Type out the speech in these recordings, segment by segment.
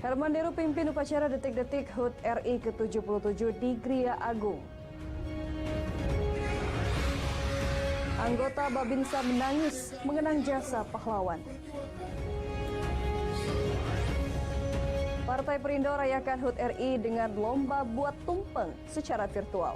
Herman Deru pimpin upacara detik-detik HUT RI ke-77 di Gria Agung. Anggota Babinsa menangis mengenang jasa pahlawan. Partai Perindo rayakan HUT RI dengan lomba buat tumpeng secara virtual.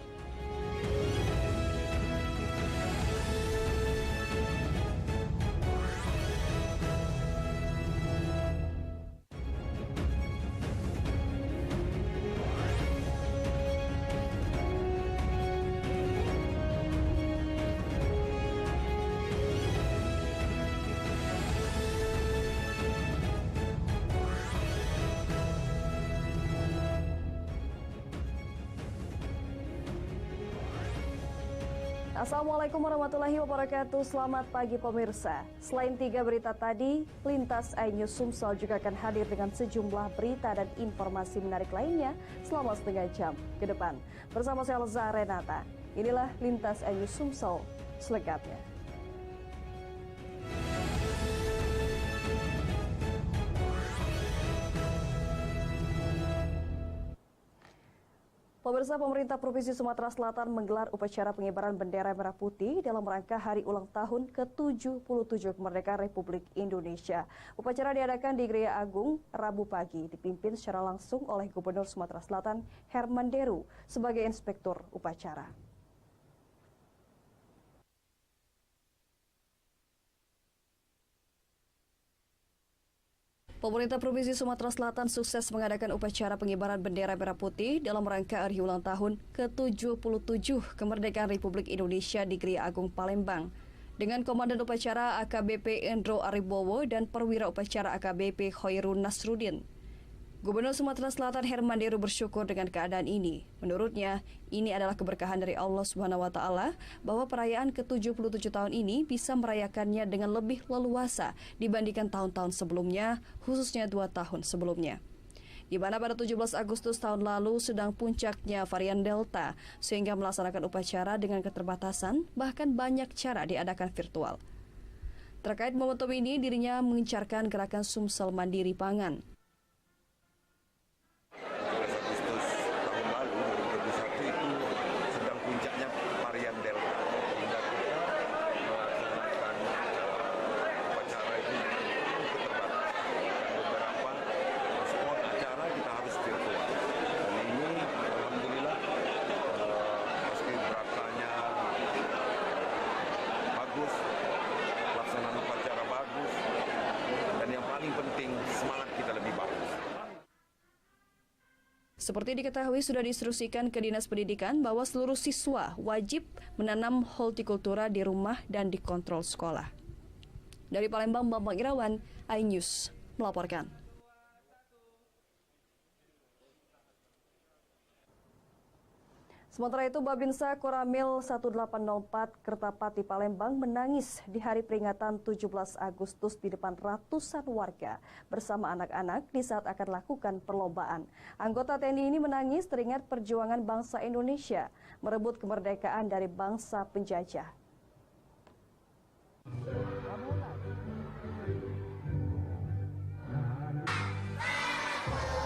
Assalamualaikum warahmatullahi wabarakatuh. Selamat pagi pemirsa. Selain 3 berita tadi, Lintas iNews Sumsel juga akan hadir dengan sejumlah berita dan informasi menarik lainnya selama setengah jam ke depan. Bersama saya Elza Renata. Inilah Lintas iNews Sumsel selengkapnya. Pemirsa, pemerintah Provinsi Sumatera Selatan menggelar upacara pengibaran bendera merah putih dalam rangka hari ulang tahun ke-77 kemerdekaan Republik Indonesia. Upacara diadakan di Gria Agung Rabu pagi, dipimpin secara langsung oleh Gubernur Sumatera Selatan Herman Deru sebagai inspektur upacara. Pemerintah Provinsi Sumatera Selatan sukses mengadakan upacara pengibaran bendera merah putih dalam rangka hari ulang tahun ke-77 kemerdekaan Republik Indonesia di Gria Agung Palembang. Dengan komandan upacara AKBP Endro Aribowo dan perwira upacara AKBP Khairun Nasruddin. Gubernur Sumatera Selatan Herman Deru bersyukur dengan keadaan ini. Menurutnya, ini adalah keberkahan dari Allah Subhanahu wa Ta'ala bahwa perayaan ke-77 tahun ini bisa merayakannya dengan lebih leluasa dibandingkan tahun-tahun sebelumnya, khususnya 2 tahun sebelumnya. Di mana pada 17 Agustus tahun lalu sedang puncaknya varian Delta, sehingga melaksanakan upacara dengan keterbatasan, bahkan banyak cara diadakan virtual. Terkait momentum ini, dirinya mengencarkan gerakan Sumsel Mandiri Pangan. Seperti diketahui sudah diinstruksikan ke Dinas Pendidikan bahwa seluruh siswa wajib menanam hortikultura di rumah dan di kontrol sekolah. Dari Palembang, Bambang Irawan, iNews melaporkan. Sementara itu, Babinsa Koramil 1804 Kertapati Palembang menangis di hari peringatan 17 Agustus di depan ratusan warga bersama anak-anak di saat akan lakukan perlombaan. Anggota TNI ini menangis teringat perjuangan bangsa Indonesia merebut kemerdekaan dari bangsa penjajah.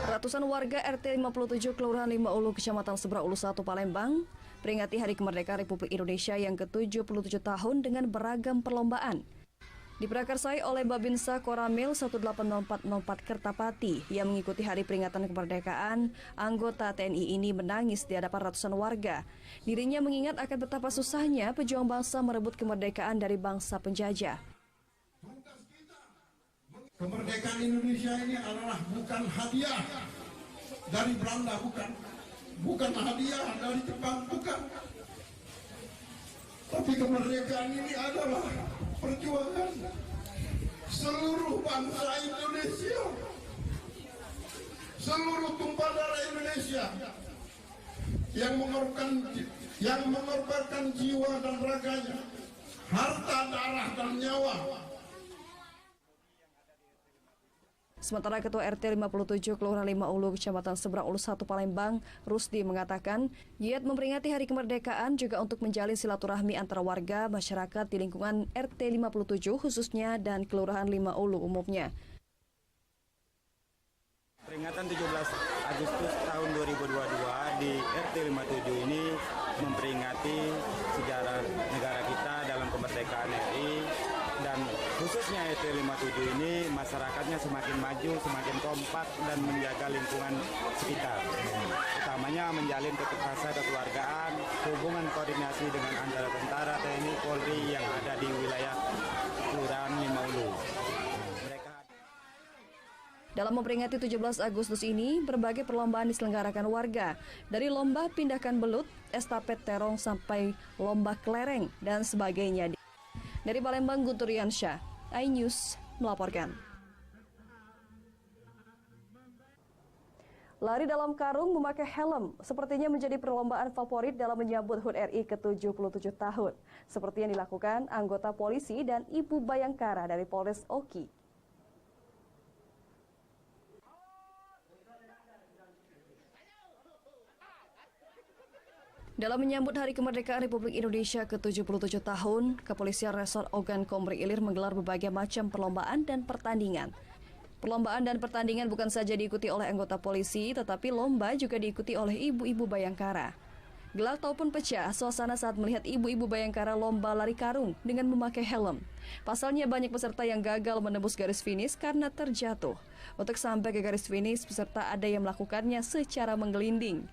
Ratusan warga RT 57 Kelurahan 5 Ulu, Kecamatan Seberang Ulu 1, Palembang, peringati Hari Kemerdekaan Republik Indonesia yang ke-77 tahun dengan beragam perlombaan. Diprakarsai oleh Babinsa Koramil 1804 Kertapati yang mengikuti Hari Peringatan Kemerdekaan, anggota TNI ini menangis di hadapan ratusan warga. Dirinya mengingat akan betapa susahnya pejuang bangsa merebut kemerdekaan dari bangsa penjajah. Kemerdekaan Indonesia ini adalah bukan hadiah dari Belanda, bukan hadiah dari Jepang, bukan. Tapi kemerdekaan ini adalah perjuangan seluruh bangsa Indonesia, seluruh tumpah darah Indonesia yang mengorbankan jiwa dan raganya, harta, darah dan nyawa. Sementara Ketua RT 57 Kelurahan 5 Ulu, Kecamatan Seberang Ulu 1, Palembang, Rusdi mengatakan, giat memperingati Hari Kemerdekaan juga untuk menjalin silaturahmi antara warga, masyarakat di lingkungan RT 57 khususnya dan Kelurahan 5 Ulu umumnya. Peringatan 17 Agustus tahun 2022 di RT 57 ini memperingati sejarah negara kita dalam kemerdekaan RI, dan khususnya RT 57 ini masyarakatnya semakin maju, semakin kompak dan menjaga lingkungan sekitar. Utamanya menjalin rasa kekeluargaan, hubungan koordinasi dengan antara tentara, TNI, Polri yang ada di wilayah Kelurahan Limaulu. Dalam memperingati 17 Agustus ini, berbagai perlombaan diselenggarakan warga. Dari lomba pindahkan belut, estafet terong sampai lomba kelereng, dan sebagainya. Dari Palembang, Guntur Riansyah, iNews melaporkan. Lari dalam karung memakai helm sepertinya menjadi perlombaan favorit dalam menyambut HUT RI ke-77 tahun. Seperti yang dilakukan anggota polisi dan Ibu Bayangkara dari Polres Oki. Dalam menyambut Hari Kemerdekaan Republik Indonesia ke-77 tahun, Kepolisian Resort Ogan Komering Ilir menggelar berbagai macam perlombaan dan pertandingan. Perlombaan dan pertandingan bukan saja diikuti oleh anggota polisi, tetapi lomba juga diikuti oleh ibu-ibu Bayangkara. Gelak ataupun pecah suasana saat melihat ibu-ibu Bayangkara lomba lari karung dengan memakai helm. Pasalnya banyak peserta yang gagal menembus garis finish karena terjatuh. Untuk sampai ke garis finish, peserta ada yang melakukannya secara menggelinding.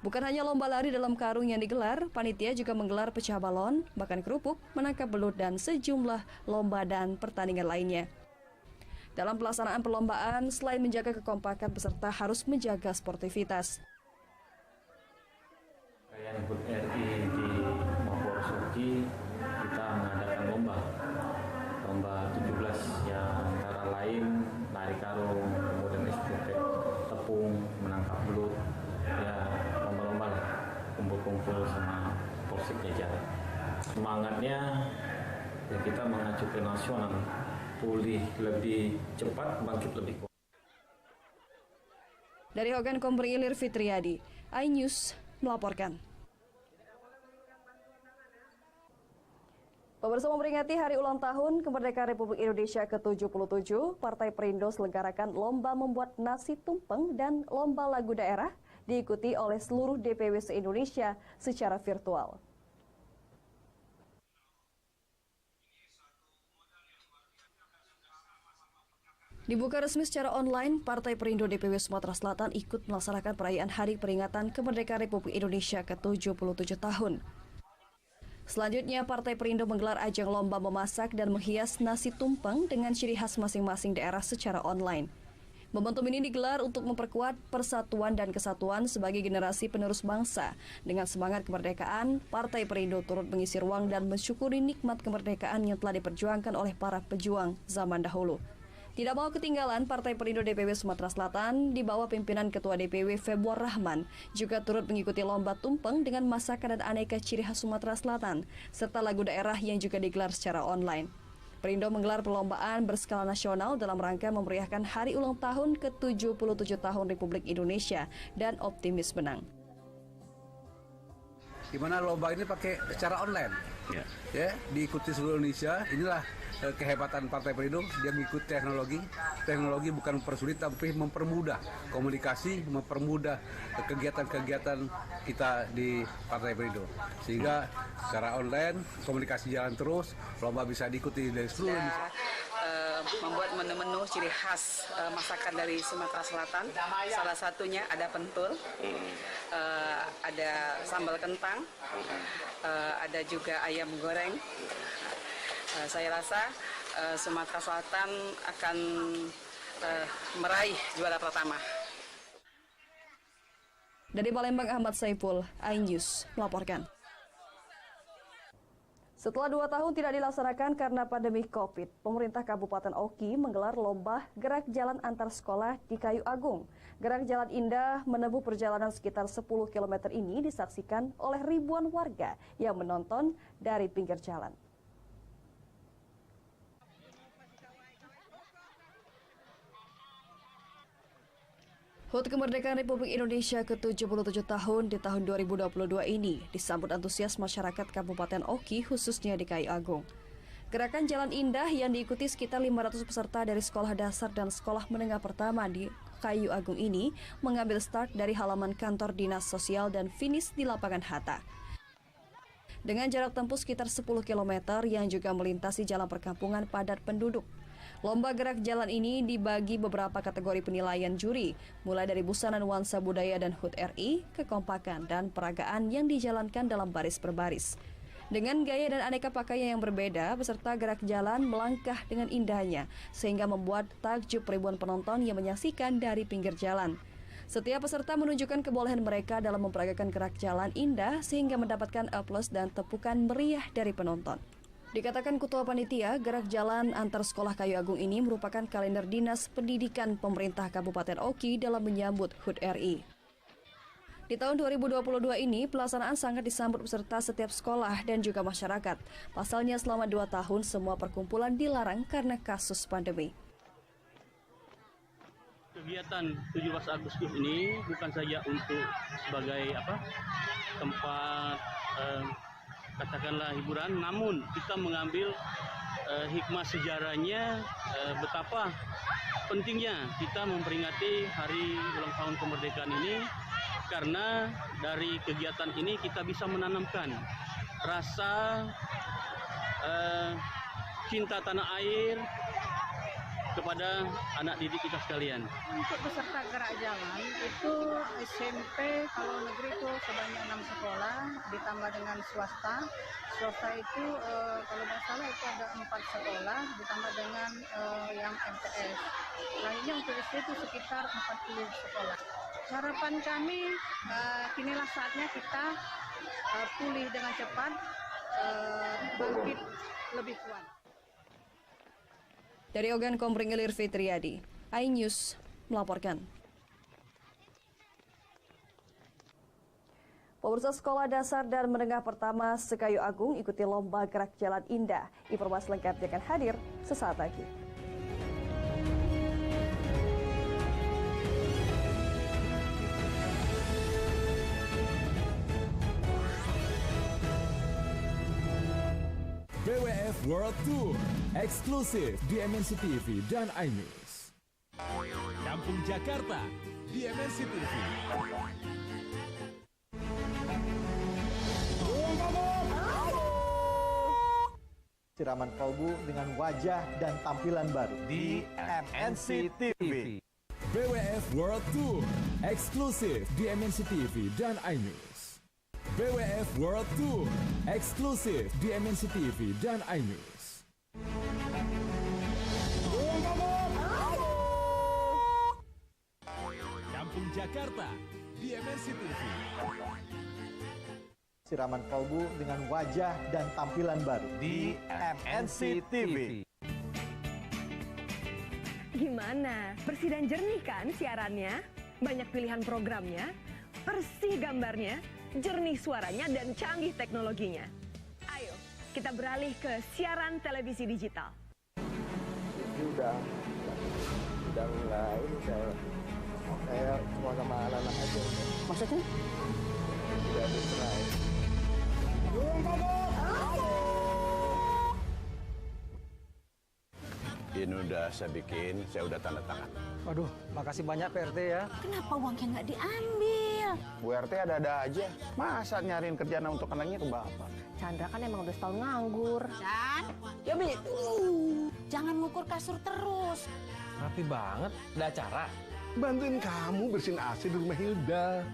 Bukan hanya lomba lari dalam karung yang digelar, panitia juga menggelar pecah balon, makan kerupuk, menangkap belut, dan sejumlah lomba dan pertandingan lainnya. Dalam pelaksanaan perlombaan, selain menjaga kekompakan, peserta harus menjaga sportivitas. Rayaan HUT RI di Mapolres Oki, kita mengadakan lomba 17 yang antara lain lari karung, kemudian estafet tepung, menangkap belut, ya lomba-lomba lah, kumpul-kumpul sama polsek jajaran. Semangatnya ya kita mengacu ke nasional, pulih lebih cepat, bangkit lebih kuat. Dari Ogan Komering Ilir, Fitriadi, iNews melaporkan. Pemirsa, memperingati hari ulang tahun kemerdekaan Republik Indonesia ke-77, Partai Perindo selenggarakan lomba membuat nasi tumpeng dan lomba lagu daerah diikuti oleh seluruh DPW se-Indonesia secara virtual. Dibuka resmi secara online, Partai Perindo DPW Sumatera Selatan ikut melaksanakan perayaan Hari Peringatan Kemerdekaan Republik Indonesia ke-77 tahun. Selanjutnya, Partai Perindo menggelar ajang lomba memasak dan menghias nasi tumpeng dengan ciri khas masing-masing daerah secara online. Momentum ini digelar untuk memperkuat persatuan dan kesatuan sebagai generasi penerus bangsa. Dengan semangat kemerdekaan, Partai Perindo turut mengisi ruang dan mensyukuri nikmat kemerdekaan yang telah diperjuangkan oleh para pejuang zaman dahulu. Tidak mau ketinggalan, Partai Perindo DPW Sumatera Selatan di bawah pimpinan Ketua DPW Februar Rahman juga turut mengikuti lomba tumpeng dengan masakan dan aneka ciri khas Sumatera Selatan, serta lagu daerah yang juga digelar secara online. Perindo menggelar perlombaan berskala nasional dalam rangka memeriahkan hari ulang tahun ke-77 tahun Republik Indonesia dan optimis menang. Di mana lomba ini pakai secara online, ya diikuti seluruh Indonesia. Inilah kehebatan Partai Perindo, dia mengikuti teknologi. Teknologi bukan mempersulit tapi mempermudah komunikasi, mempermudah kegiatan-kegiatan kita di Partai Perindo. Sehingga secara online komunikasi jalan terus, lomba bisa diikuti dari seluruh Indonesia. Membuat menu-menu ciri khas masakan dari Sumatera Selatan. Salah satunya ada pentul, ada sambal kentang, ada juga ayam goreng. Saya rasa Sumatera Selatan akan meraih juara pertama. Dari Palembang, Ahmad Saiful, iNews melaporkan. Setelah 2 tahun tidak dilaksanakan karena pandemi COVID, pemerintah Kabupaten Oki menggelar lomba gerak jalan antar sekolah di Kayu Agung. Gerak jalan indah menempuh perjalanan sekitar 10 km ini disaksikan oleh ribuan warga yang menonton dari pinggir jalan. HUT Kemerdekaan Republik Indonesia ke-77 tahun di tahun 2022 ini disambut antusias masyarakat Kabupaten Oki, khususnya di Kayu Agung. Gerakan Jalan Indah yang diikuti sekitar 500 peserta dari sekolah dasar dan sekolah menengah pertama di Kayu Agung ini mengambil start dari halaman kantor Dinas Sosial dan finish di lapangan Hatta. Dengan jarak tempuh sekitar 10 km yang juga melintasi jalan perkampungan padat penduduk. Lomba gerak jalan ini dibagi beberapa kategori penilaian juri, mulai dari busana nuansa budaya dan HUT RI, kekompakan, dan peragaan yang dijalankan dalam baris per baris. Dengan gaya dan aneka pakaian yang berbeda, peserta gerak jalan melangkah dengan indahnya, sehingga membuat takjub ribuan penonton yang menyaksikan dari pinggir jalan. Setiap peserta menunjukkan kebolehan mereka dalam memperagakan gerak jalan indah sehingga mendapatkan aplaus dan tepukan meriah dari penonton. Dikatakan Ketua Panitia, gerak jalan antar sekolah Kayu Agung ini merupakan kalender Dinas Pendidikan Pemerintah Kabupaten Oki dalam menyambut HUT RI. Di tahun 2022 ini, pelaksanaan sangat disambut peserta setiap sekolah dan juga masyarakat. Pasalnya selama 2 tahun semua perkumpulan dilarang karena kasus pandemi. Kegiatan 17 Agustus ini bukan saja untuk sebagai tempat katakanlah hiburan, namun kita mengambil hikmah sejarahnya betapa pentingnya kita memperingati hari ulang tahun kemerdekaan ini, karena dari kegiatan ini kita bisa menanamkan rasa cinta tanah air kepada anak didik kita sekalian. Untuk peserta gerak jalan itu SMP kalau negeri itu sebanyak 6 sekolah ditambah dengan swasta. Swasta itu kalau nggak salah itu ada 4 sekolah ditambah dengan yang MTS. Lainnya untuk SD itu sekitar 40 sekolah. Harapan kami kinilah saatnya kita pulih dengan cepat, bangkit lebih kuat. Dari Ogan Komering Ilir Fitriadi, iNews melaporkan. Pemirsa Sekolah Dasar dan Menengah Pertama Sekayu Agung ikuti lomba gerak jalan indah. Informasi lengkapnya akan hadir sesaat lagi. BWF World Tour eksklusif di MNC TV dan iNews. Kampung Jakarta di MNC TV. Siraman kalbu dengan wajah dan tampilan baru di MNC TV. BWF World Tour eksklusif di MNC TV dan iNews. BWF World Tour eksklusif di MNC TV dan iNews. Kampung Jakarta di MNC TV. Siraman kalbu dengan wajah dan tampilan baru di MNC TV. Gimana? Bersih dan jernih kan siarannya? Banyak pilihan programnya, bersih gambarnya, jernih suaranya, dan canggih teknologinya. Ayo, kita beralih ke siaran televisi digital. Udah mulai, ini saya semua sama anak-anak aja. Maksudnya? Udah mulai. Ini udah saya bikin, saya udah tanda tangan. Waduh, makasih banyak PRT ya. Kenapa uangnya nggak diambil? Bu RT ada-ada aja. Masa nyariin kerjaan untuk anaknya ke bapak? Chandra kan emang udah setahun nganggur. Chan? Ya, Bi. Jangan ngukur kasur terus. Rapi banget, ada acara. Bantuin kamu bersihin AC di rumah Hilda.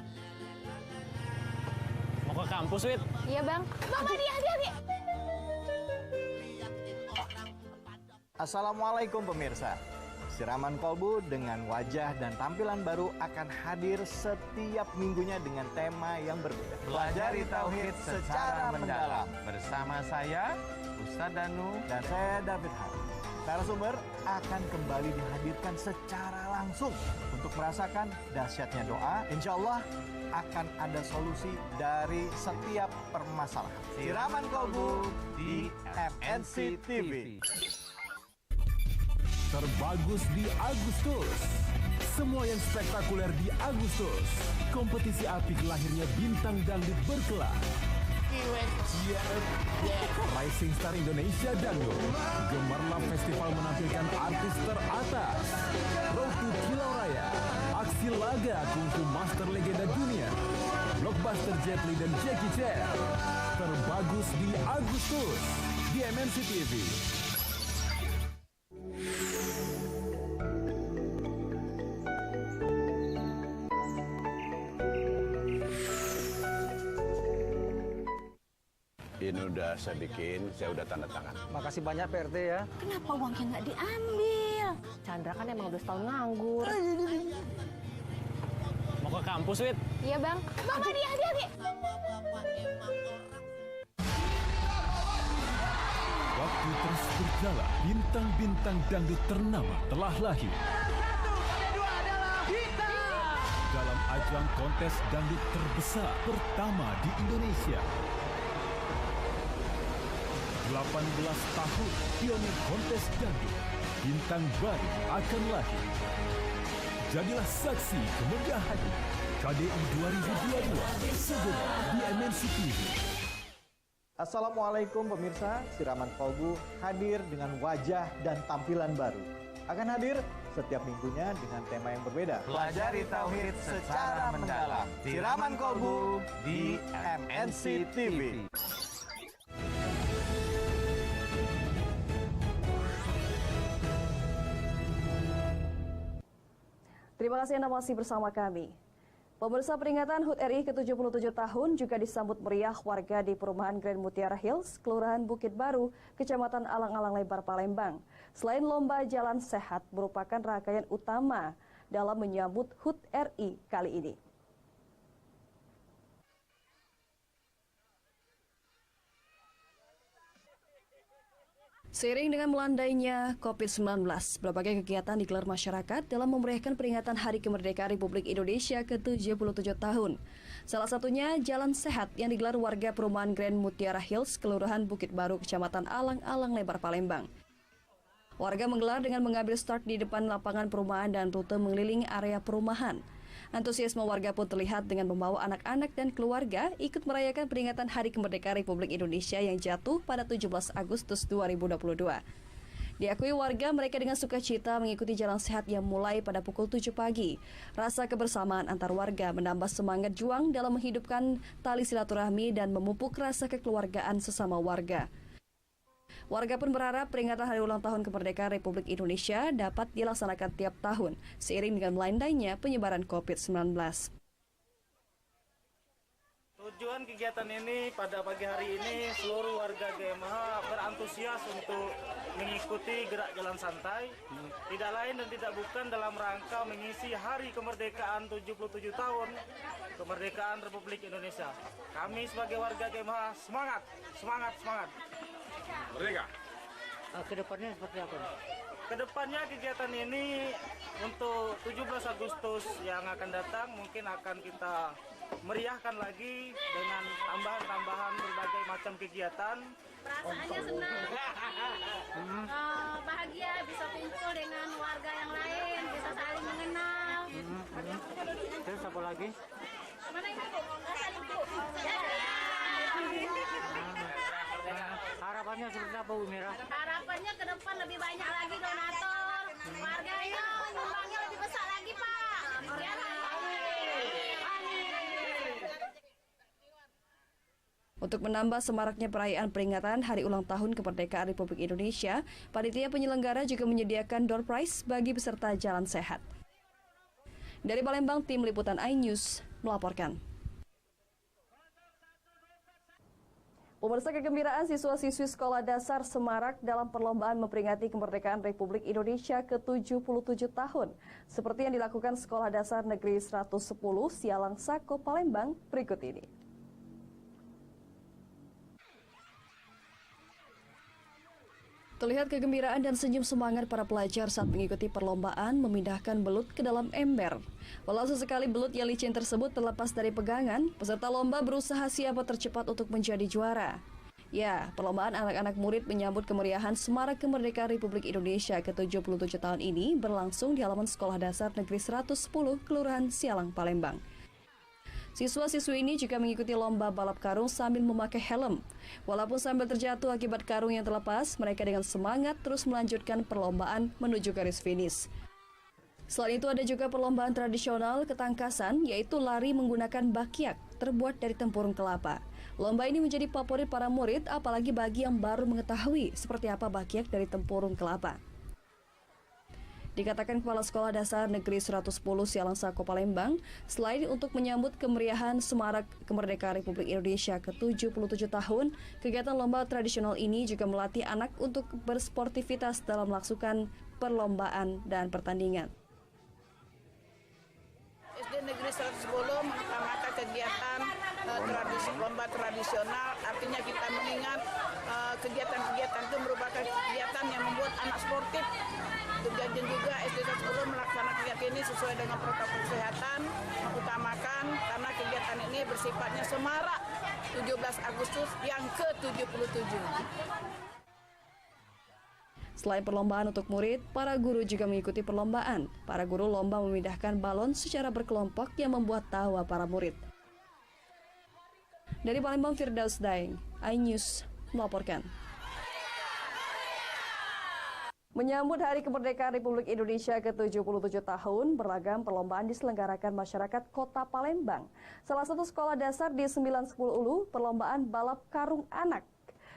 Mau ke kampus, Wit? Iya, Bang. Bang, hati-hati. Assalamualaikum pemirsa. Siraman kalbu dengan wajah dan tampilan baru akan hadir setiap minggunya dengan tema yang berbeda. Pelajari Tauhid secara mendalam. Bersama saya, Ustadz Danu, dan saya David Har. Narasumber akan kembali dihadirkan secara langsung untuk merasakan dahsyatnya doa. Insya Allah akan ada solusi dari setiap permasalahan. Siraman kalbu di MNC TV. Terbagus di Agustus. Semua yang spektakuler di Agustus. Kompetisi apik lahirnya bintang dangdut berkelas. Rising Star Indonesia Dangdut. Gemarlah festival menampilkan artis teratas. Road to Kilau Raya. Aksi laga kungfu master legenda dunia. Blockbuster Jet Li dan Jackie Chan. Terbagus di Agustus di MNC TV. Ini udah saya bikin, saya udah tanda tangan. Makasih banyak Pak RT ya. Kenapa uangnya nggak diambil? Chandra kan emang udah setahun nganggur. Mau ke kampus, Wit? Iya, Bang. Bang, hati-hati. Waktu terus berjalan, bintang-bintang dangdut ternama telah lahir. Dalam ajang kontes dangdut terbesar pertama di Indonesia. 18 tahun pionir kontes dangdut, bintang baru akan lahir. Jadilah saksi kemegahan KDI 2022 segera di MNC TV. Assalamualaikum pemirsa, Siraman Kolbu hadir dengan wajah dan tampilan baru. Akan hadir setiap minggunya dengan tema yang berbeda. Pelajari Tauhid secara mendalam. Siraman Kolbu di MNC TV. Terima kasih Anda masih bersama kami. Pemirsa, peringatan HUT RI ke-77 tahun juga disambut meriah warga di perumahan Grand Mutiara Hills, Kelurahan Bukit Baru, Kecamatan Alang-Alang Lebar, Palembang. Selain lomba jalan sehat merupakan rangkaian utama dalam menyambut HUT RI kali ini. Seiring dengan melandainya COVID-19, berbagai kegiatan digelar masyarakat dalam memeriahkan peringatan Hari Kemerdekaan Republik Indonesia ke-77 tahun. Salah satunya Jalan Sehat yang digelar warga perumahan Grand Mutiara Hills, Kelurahan Bukit Baru, Kecamatan Alang-Alang Lebar, Palembang. Warga menggelar dengan mengambil start di depan lapangan perumahan dan rute mengelilingi area perumahan. Antusiasme warga pun terlihat dengan membawa anak-anak dan keluarga ikut merayakan peringatan Hari Kemerdekaan Republik Indonesia yang jatuh pada 17 Agustus 2022. Diakui warga, mereka dengan sukacita mengikuti jalan sehat yang mulai pada pukul 7 pagi. Rasa kebersamaan antar warga menambah semangat juang dalam menghidupkan tali silaturahmi dan memupuk rasa kekeluargaan sesama warga. Warga pun berharap peringatan Hari Ulang Tahun Kemerdekaan Republik Indonesia dapat dilaksanakan tiap tahun, seiring dengan melandainya penyebaran COVID-19. Tujuan kegiatan ini pada pagi hari ini seluruh warga GMH berantusias untuk mengikuti gerak jalan santai, tidak lain dan tidak bukan dalam rangka mengisi Hari Kemerdekaan 77 tahun Kemerdekaan Republik Indonesia. Kami sebagai warga GMH semangat, semangat, semangat. Merdeka. Kedepannya seperti apa? Kedepannya kegiatan ini untuk 17 Agustus yang akan datang mungkin akan kita meriahkan lagi dengan tambahan-tambahan berbagai macam kegiatan. Perasaannya senang, bahagia bisa kumpul dengan warga yang lain, bisa saling mengenal. Terus apa lagi? Mana ini Bu? Saling Bu. Harapannya seperti apa Bu Mira? Harapannya ke depan lebih banyak lagi donatur, warganya nyumbangnya lebih besar lagi Pak. Untuk menambah semaraknya perayaan peringatan Hari Ulang Tahun Kemerdekaan Republik Indonesia, panitia penyelenggara juga menyediakan door prize bagi peserta jalan sehat. Dari Palembang, tim liputan iNews melaporkan. Pemirsa, kegembiraan siswa-siswi sekolah dasar Semarak dalam perlombaan memperingati kemerdekaan Republik Indonesia ke-77 tahun. Seperti yang dilakukan Sekolah Dasar Negeri 110 Sialang Sako, Palembang berikut ini. Terlihat kegembiraan dan senyum semangat para pelajar saat mengikuti perlombaan memindahkan belut ke dalam ember. Walau sesekali belut yang licin tersebut terlepas dari pegangan, peserta lomba berusaha siapa tercepat untuk menjadi juara. Ya, perlombaan anak-anak murid menyambut kemeriahan Semarak Kemerdekaan Republik Indonesia ke-77 tahun ini berlangsung di halaman Sekolah Dasar Negeri 110 Kelurahan Sialang, Palembang. Siswa-siswi ini juga mengikuti lomba balap karung sambil memakai helm. Walaupun sambil terjatuh akibat karung yang terlepas, mereka dengan semangat terus melanjutkan perlombaan menuju garis finish. Selain itu ada juga perlombaan tradisional ketangkasan, yaitu lari menggunakan bakyak terbuat dari tempurung kelapa. Lomba ini menjadi favorit para murid, apalagi bagi yang baru mengetahui seperti apa bakyak dari tempurung kelapa. Dikatakan Kepala Sekolah Dasar Negeri 110 Sialang Sako Palembang, selain untuk menyambut kemeriahan Semarak Kemerdekaan Republik Indonesia ke-77 tahun, kegiatan lomba tradisional ini juga melatih anak untuk bersportivitas dalam melakukan perlombaan dan pertandingan. SD Negeri 110 mengutamakan kegiatan lomba tradisional, artinya kita mengingat kegiatan-kegiatan itu merupakan kegiatan yang membuat anak sportif. Dan juga SD 110 melaksanakan kegiatan ini sesuai dengan protokol kesehatan, mengutamakan karena kegiatan ini bersifatnya semarak 17 Agustus yang ke-77. Selain perlombaan untuk murid, para guru juga mengikuti perlombaan. Para guru lomba memindahkan balon secara berkelompok yang membuat tawa para murid. Dari Palembang, Firdaus Daeng, iNews melaporkan. Menyambut Hari Kemerdekaan Republik Indonesia ke-77 tahun, beragam perlombaan diselenggarakan masyarakat Kota Palembang. Salah satu sekolah dasar di 910 Ulu, perlombaan balap karung anak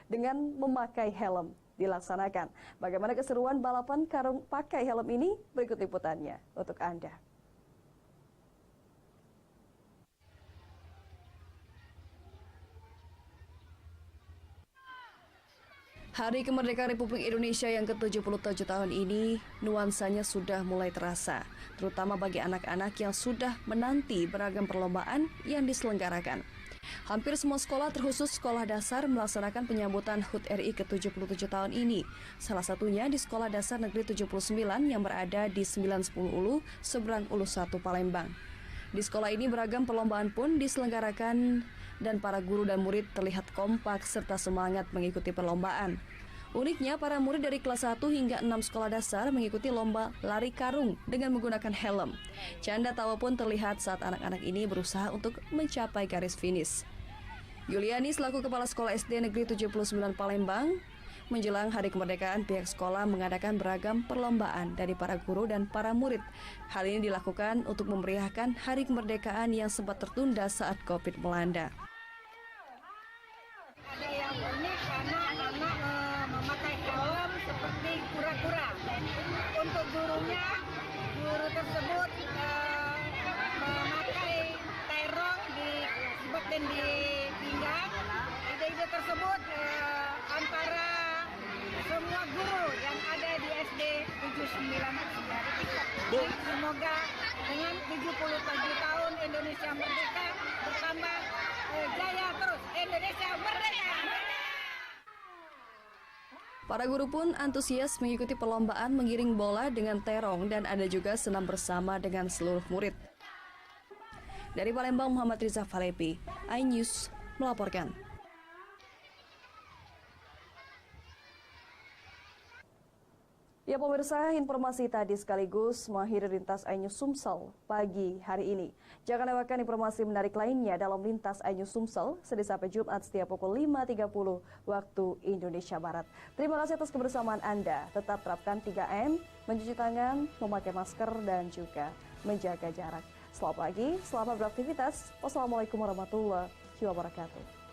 dengan memakai helm dilaksanakan. Bagaimana keseruan balapan karung pakai helm ini? Berikut liputannya untuk Anda. Hari Kemerdekaan Republik Indonesia yang ke-77 tahun ini, nuansanya sudah mulai terasa, terutama bagi anak-anak yang sudah menanti beragam perlombaan yang diselenggarakan. Hampir semua sekolah, terkhusus sekolah dasar, melaksanakan penyambutan HUT RI ke-77 tahun ini. Salah satunya di Sekolah Dasar Negeri 79 yang berada di 910 Ulu, seberang Ulu 1 Palembang. Di sekolah ini beragam perlombaan pun diselenggarakan dan para guru dan murid terlihat kompak serta semangat mengikuti perlombaan. Uniknya, para murid dari kelas 1 hingga 6 sekolah dasar mengikuti lomba lari karung dengan menggunakan helm. Canda tawa pun terlihat saat anak-anak ini berusaha untuk mencapai garis finish. Yuliani selaku Kepala Sekolah SD Negeri 79 Palembang, menjelang Hari Kemerdekaan, pihak sekolah mengadakan beragam perlombaan dari para guru dan para murid. Hal ini dilakukan untuk memeriahkan Hari Kemerdekaan yang sempat tertunda saat COVID melanda. Ada yang unik karena anak memakai helm seperti kura-kura. Untuk gurunya, guru tersebut memakai terong disebabkan di pinggang. Ide-ide tersebut antara semua guru yang ada di SD 79. Semoga dengan 77 tahun Indonesia merdeka bertambah jaya terus. Indonesia merdeka! Para guru pun antusias mengikuti perlombaan mengiring bola dengan terong dan ada juga senam bersama dengan seluruh murid. Dari Palembang, Muhammad Riza Falepi, iNews melaporkan. Ya pemirsa, informasi tadi sekaligus mengakhiri Lintas iNews Sumsel pagi hari ini. Jangan lewatkan informasi menarik lainnya dalam Lintas iNews Sumsel, Senin sampai Jumat setiap pukul 5.30 waktu Indonesia Barat. Terima kasih atas kebersamaan Anda. Tetap terapkan 3M, mencuci tangan, memakai masker, dan juga menjaga jarak. Selamat pagi, selamat beraktivitas. Wassalamualaikum warahmatullahi wabarakatuh.